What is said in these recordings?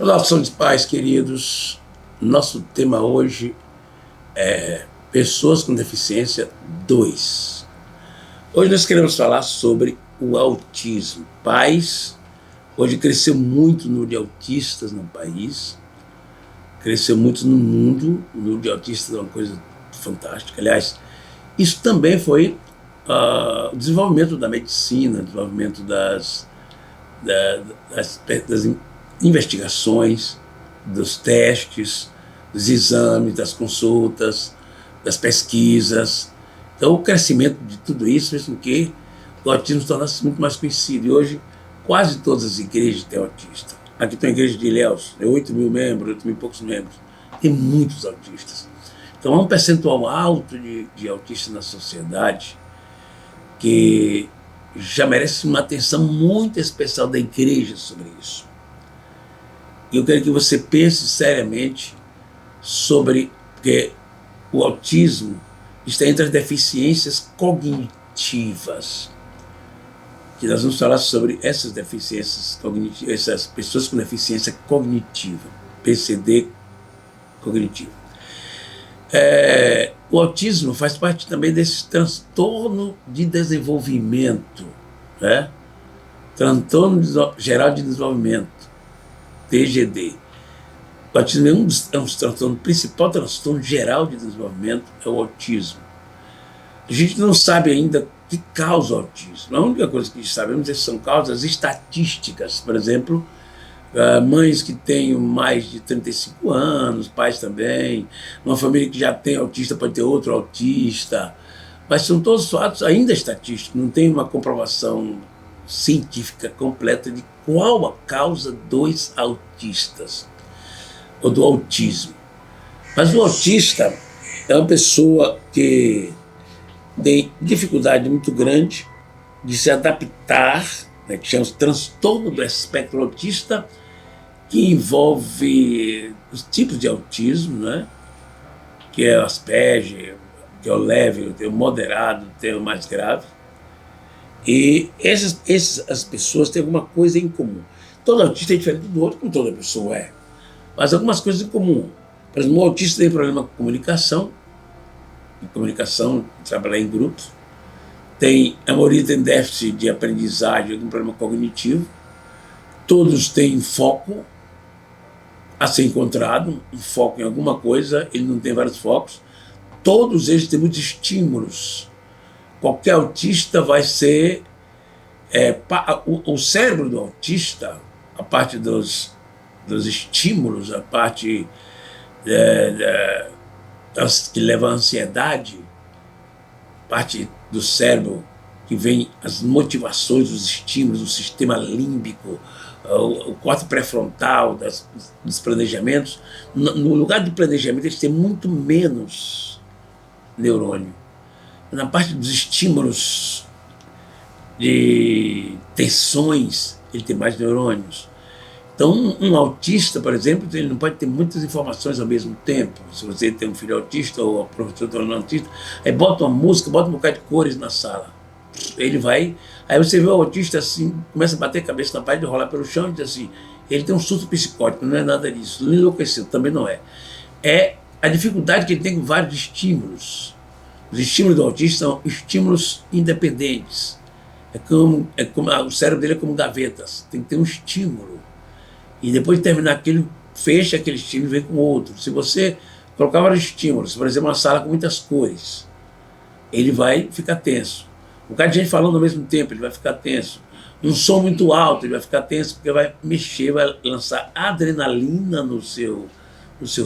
Saudações, pais queridos. Nosso tema hoje é Pessoas com Deficiência 2. Hoje nós queremos falar sobre o autismo. Pais, hoje cresceu muito o número de autistas no país, cresceu muito no mundo, o número de autistas é uma coisa fantástica. Aliás, isso também foi o desenvolvimento da medicina, o desenvolvimento das investigações, dos testes, dos exames, das consultas, das pesquisas. Então, o crescimento de tudo isso fez com que o autismo se tornasse muito mais conhecido. E hoje, quase todas as igrejas têm autista. Aqui tem a igreja de Ilhéus, tem 8 mil membros, 8 mil e poucos membros. Tem muitos autistas. Então, há um percentual alto de autistas na sociedade que já merece uma atenção muito especial da igreja sobre isso. E eu quero que você pense seriamente sobre, porque o autismo está entre as deficiências cognitivas. Que nós vamos falar sobre essas deficiências cognitivas, essas pessoas com deficiência cognitiva, PCD cognitivo. O autismo faz parte também desse transtorno de desenvolvimento, né? Transtorno geral de desenvolvimento, TGD. O autismo é um transtornos, o principal transtorno geral de desenvolvimento é o autismo. A gente não sabe ainda o que causa o autismo. A única coisa que sabemos é que são causas estatísticas. Por exemplo, mães que têm mais de 35 anos, pais também, uma família que já tem autista pode ter outro autista, mas são todos fatos ainda estatísticos, não tem uma comprovação científica completa de qual a causa dos autistas, ou do autismo. Mas o autista é uma pessoa que tem dificuldade muito grande de se adaptar, né, que chama-se transtorno do espectro autista, que envolve os tipos de autismo, né, que é o Asperger, que é o leve, tem o moderado, tem o mais grave. E as pessoas têm alguma coisa em comum. Todo autista é diferente do outro, como toda pessoa é. Mas algumas coisas em comum. Por exemplo, o autista tem problema com comunicação, trabalhar em grupos. A maioria tem déficit de aprendizagem, algum problema cognitivo. Todos têm foco a ser encontrado, um foco em alguma coisa, ele não tem vários focos. Todos eles têm muitos estímulos. Qualquer autista vai ser... o cérebro do autista, a parte dos estímulos, a parte que leva à ansiedade, parte do cérebro que vem as motivações, os estímulos, o sistema límbico, o corte pré-frontal dos planejamentos. No lugar do planejamento, eles têm muito menos neurônio. Na parte dos estímulos de tensões, ele tem mais neurônios. Então, um autista, por exemplo, ele não pode ter muitas informações ao mesmo tempo. Se você tem um filho autista ou a professora tem um autista, aí bota uma música, bota um bocado de cores na sala. Ele vai... Aí você vê o autista assim, começa a bater a cabeça na parede, rolar pelo chão e diz assim, ele tem um surto psicótico, não é nada disso. Não enlouqueceu, também não é. É a dificuldade que ele tem com vários estímulos. Os estímulos do autista são estímulos independentes. O cérebro dele é como gavetas, tem que ter um estímulo. E depois de terminar aquilo, fecha aquele estímulo e vem com outro. Se você colocar vários estímulos, por exemplo, uma sala com muitas cores, ele vai ficar tenso. Um bocado de gente falando ao mesmo tempo, ele vai ficar tenso. Um som muito alto, ele vai ficar tenso porque vai mexer, vai lançar adrenalina no seu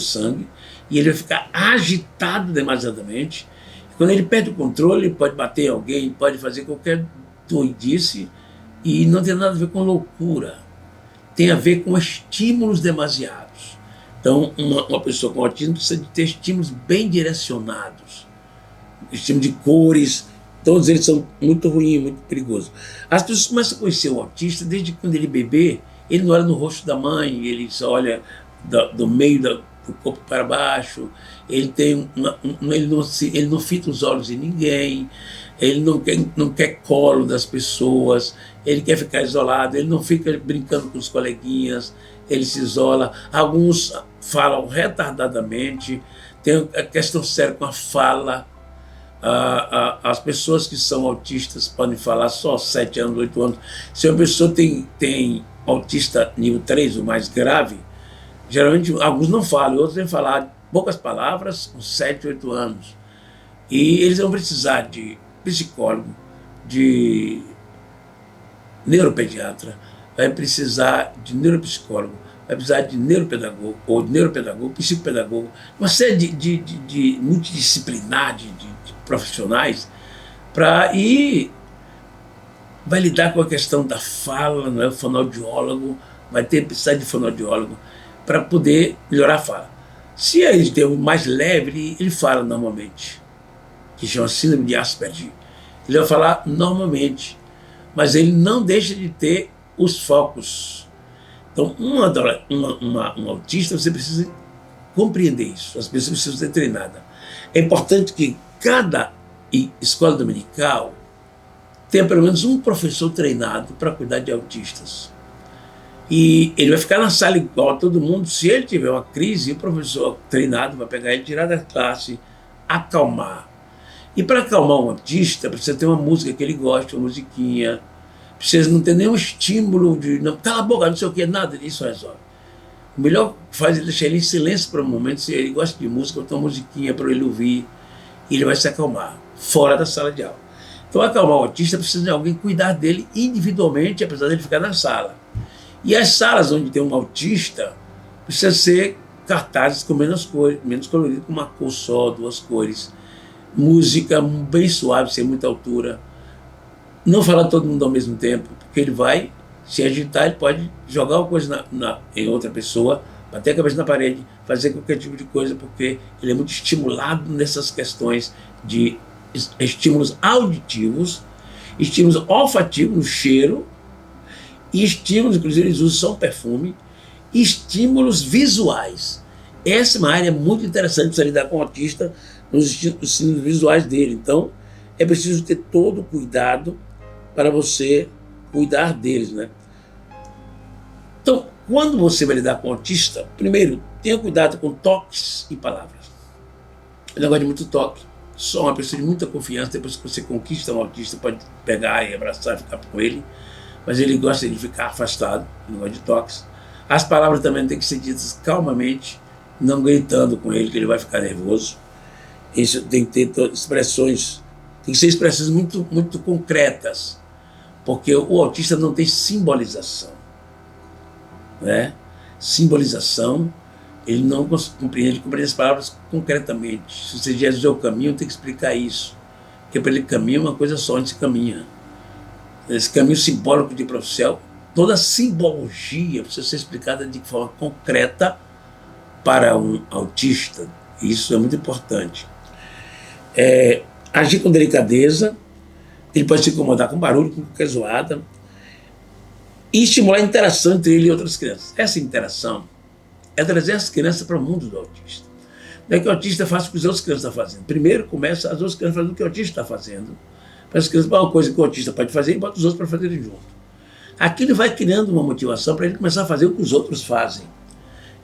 sangue e ele vai ficar agitado demasiadamente. E quando ele perde o controle, ele pode bater em alguém, pode fazer qualquer doidice e não tem nada a ver com loucura. Tem a ver com estímulos demasiados. Então, uma pessoa com autismo precisa de ter estímulos bem direcionados. Estímulo de cores, todos eles são muito ruins, muito perigosos. As pessoas começam a conhecer o autista desde quando ele é bebê, ele não olha no rosto da mãe, ele só olha do meio do corpo para baixo, ele não fita os olhos em ninguém, ele não quer colo das pessoas, ele quer ficar isolado, ele não fica brincando com os coleguinhas, ele se isola. Alguns falam retardadamente, tem a questão séria com a fala. As pessoas que são autistas podem falar só 7 anos, 8 anos. Se uma pessoa tem autista nível 3, o mais grave, geralmente alguns não falam, outros vêm falar poucas palavras com 7, 8 anos. E eles vão precisar de psicólogo, de neuropediatra, vai precisar de neuropsicólogo, vai precisar de neuropedagogo, ou neuropedagogo, psicopedagogo, uma série de multidisciplinar de profissionais, e vai lidar com a questão da fala, né? O fonoaudiólogo vai precisar de fonoaudiólogo para poder melhorar a fala. Se ele tem o mais leve, ele fala normalmente, que chama síndrome de Asperger. Ele vai falar normalmente, mas ele não deixa de ter os focos. Então, um autista, você precisa compreender isso, as pessoas precisam ser treinadas. É importante que cada escola dominical tenha pelo menos um professor treinado para cuidar de autistas. E ele vai ficar na sala igual a todo mundo. Se ele tiver uma crise, o professor treinado vai pegar ele, tirar da classe, acalmar. E para acalmar um autista, precisa ter uma música que ele gosta, uma musiquinha. Precisa não ter nenhum estímulo de não, cala a boca, não sei o que, nada disso resolve. O melhor que faz é deixar ele em silêncio por um momento. Se ele gosta de música, botar uma musiquinha para ele ouvir, e ele vai se acalmar, fora da sala de aula. Então, acalmar o autista precisa de alguém cuidar dele individualmente, apesar dele ficar na sala. E as salas onde tem um autista precisam ser cartazes com menos colorido, com uma cor só, 2 cores. Música bem suave, sem muita altura. Não falar todo mundo ao mesmo tempo, porque ele vai se agitar, ele pode jogar uma coisa em outra pessoa, bater a cabeça na parede, fazer qualquer tipo de coisa, porque ele é muito estimulado nessas questões de estímulos auditivos, estímulos olfativos, no cheiro, e estímulos, inclusive eles usam só perfume, e estímulos visuais. Essa é uma área muito interessante para lidar com o autista, nos estímulos visuais dele. Então, é preciso ter todo o cuidado para você cuidar deles, né? Então, quando você vai lidar com o autista, primeiro, tenha cuidado com toques e palavras. Ele não gosta de muito toque. Só uma pessoa de muita confiança, depois que você conquista um autista, pode pegar e abraçar e ficar com ele. Mas ele gosta de ficar afastado, não gosta de toques. As palavras também têm que ser ditas calmamente, não gritando com ele, que ele vai ficar nervoso. Isso tem que ter expressões, tem que ser expressões muito, muito concretas, porque o autista não tem simbolização, né? Simbolização, ele não compreende, ele compreende as palavras concretamente. Se você diz o caminho, tem que explicar isso, porque para ele caminho é uma coisa só, onde se caminha. Esse caminho simbólico de ir para o céu, toda a simbologia precisa ser explicada de forma concreta para um autista. Isso é muito importante. Agir com delicadeza, ele pode se incomodar com barulho, com qualquer zoada, e estimular a interação entre ele e outras crianças. Essa interação é trazer as crianças para o mundo do autista. Não é que o autista faça o que as outras crianças estão fazendo. Primeiro começa as outras crianças fazendo o que o autista está fazendo. Para as crianças, uma coisa que o autista pode fazer, e bota os outros para fazerem junto. Aqui ele vai criando uma motivação para ele começar a fazer o que os outros fazem.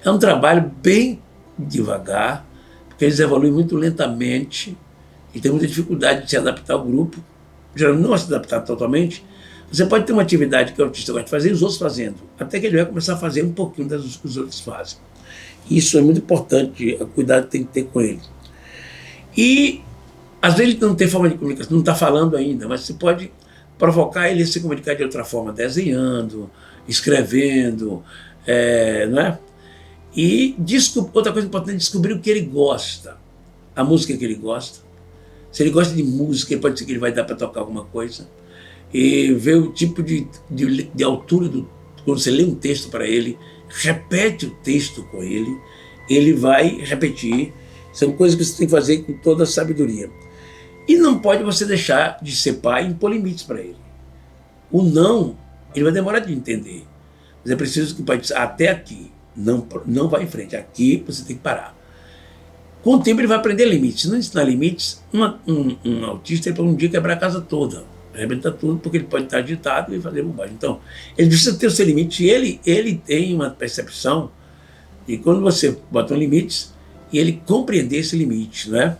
É um trabalho bem devagar, porque eles evoluem muito lentamente e tem muita dificuldade de se adaptar ao grupo. Geralmente não se adaptar totalmente. Você pode ter uma atividade que o autista gosta de fazer e os outros fazendo, até que ele vai começar a fazer um pouquinho das que os outros fazem. Isso é muito importante, o cuidado que tem que ter com ele. E às vezes ele não tem forma de comunicação, não está falando ainda, mas você pode provocar ele a se comunicar de outra forma, desenhando, escrevendo, não é? E outra coisa importante é descobrir o que ele gosta, a música que ele gosta. Se ele gosta de música, pode ser que ele vai dar para tocar alguma coisa. E ver o tipo de altura, quando você lê um texto para ele, repete o texto com ele, ele vai repetir. São coisas que você tem que fazer com toda a sabedoria. E não pode você deixar de ser pai e impor limites para ele. O não, ele vai demorar de entender. Mas é preciso que o pai diga, até aqui, não vai em frente, aqui você tem que parar. Com o tempo ele vai aprender limites. Se não ensinar limites, um autista ele pode um dia quebrar a casa toda. arrebenta tudo, porque ele pode estar agitado e fazer bobagem. Então, ele precisa ter o seu limite. Ele tem uma percepção, e quando você bota um limite, e ele compreender esse limite, né?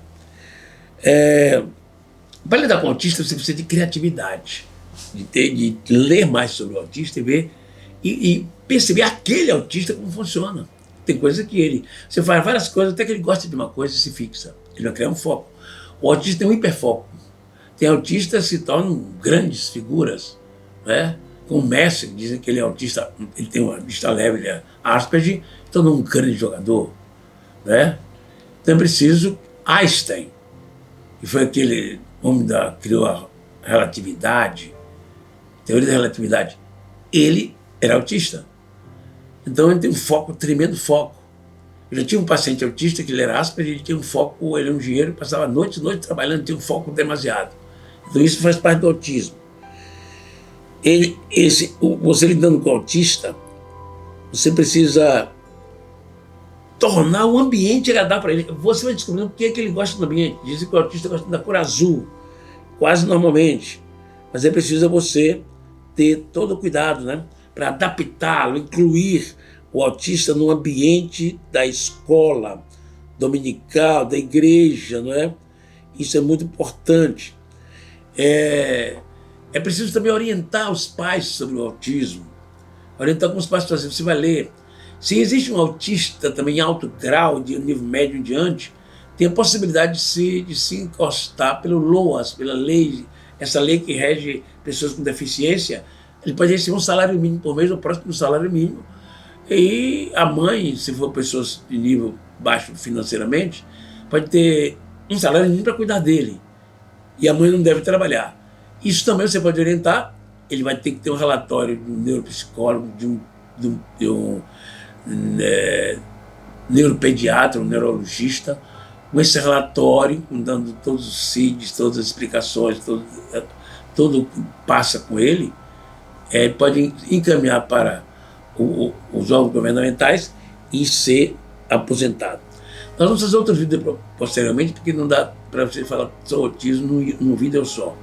Para lidar com o autista, você precisa de criatividade, de ler mais sobre o autista e ver e perceber aquele autista como funciona. Tem coisa que você faz várias coisas, até que ele gosta de uma coisa e se fixa. Ele vai criar um foco. O autista tem um hiperfoco. Tem autistas que se tornam grandes figuras, né? Como o Messi, dizem que ele é autista, ele tem uma vista leve, ele é Asperger, tornou um grande jogador, né? Então é preciso Einstein, que foi aquele homem que criou a relatividade, teoria da relatividade. Ele era autista. Então ele tem um foco, tremendo foco. Eu já tive um paciente autista que ele era Asperger, ele tinha um foco, ele era um engenheiro, passava noite trabalhando, tinha um foco demasiado. Então isso faz parte do autismo. Você lidando com o autista, você precisa tornar o ambiente agradável para ele. Você vai descobrindo o que é que ele gosta do ambiente. Dizem que o autista gosta da cor azul, quase normalmente. Mas é preciso você ter todo o cuidado, né, para adaptá-lo, incluir o autista no ambiente da escola dominical, da igreja, não é? Isso é muito importante. É preciso também orientar os pais sobre o autismo. Orientar como os pais fazem. Você vai ler. Se existe um autista também em alto grau, de nível médio em diante, tem a possibilidade de se encostar pelo LOAS, pela lei, essa lei que rege pessoas com deficiência. Ele pode receber um salário mínimo por mês, ou próximo do salário mínimo. E a mãe, se for pessoas de nível baixo financeiramente, pode ter um salário mínimo para cuidar dele. E a mãe não deve trabalhar. Isso também você pode orientar. Ele vai ter que ter um relatório de um neuropsicólogo, de um neuropediatra, um neurologista, com esse relatório, dando todos os CIDs, todas as explicações, tudo passa com ele. Pode encaminhar para os órgãos governamentais e ser aposentado. Nós vamos fazer outro vídeo posteriormente, porque não dá para você falar sobre autismo num vídeo só.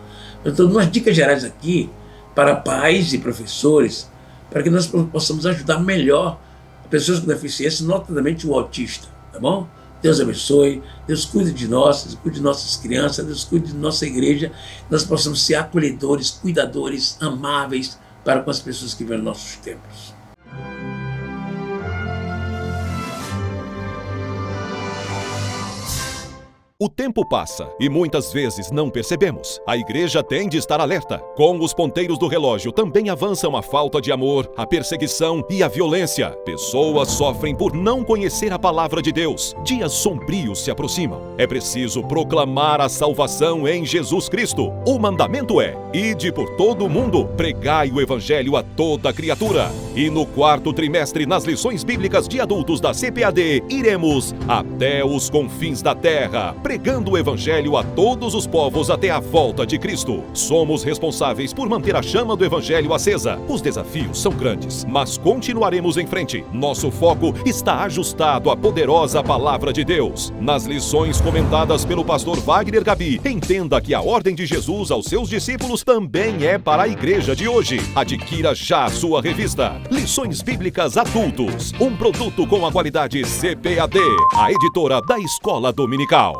Eu estou dando umas dicas gerais aqui para pais e professores, para que nós possamos ajudar melhor pessoas com deficiência, notadamente o autista, tá bom? Deus abençoe, Deus cuide de nós, Deus cuide de nossas crianças, Deus cuide de nossa igreja, nós possamos ser acolhedores, cuidadores, amáveis para com as pessoas que vivem nos nossos tempos. O tempo passa e muitas vezes não percebemos. A igreja tem de estar alerta. Com os ponteiros do relógio também avançam a falta de amor, a perseguição e a violência. Pessoas sofrem por não conhecer a palavra de Deus. Dias sombrios se aproximam. É preciso proclamar a salvação em Jesus Cristo. O mandamento é: ide por todo o mundo, pregai o evangelho a toda criatura. E no 4º trimestre, nas lições bíblicas de adultos da CPAD, iremos até os confins da terra, pregando o evangelho a todos os povos até a volta de Cristo. Somos responsáveis por manter a chama do evangelho acesa. Os desafios são grandes, mas continuaremos em frente. Nosso foco está ajustado à poderosa palavra de Deus. Nas lições comentadas pelo pastor Wagner Gabi, entenda que a ordem de Jesus aos seus discípulos também é para a igreja de hoje. Adquira já a sua revista Lições Bíblicas Adultos, um produto com a qualidade CPAD, a editora da Escola Dominical.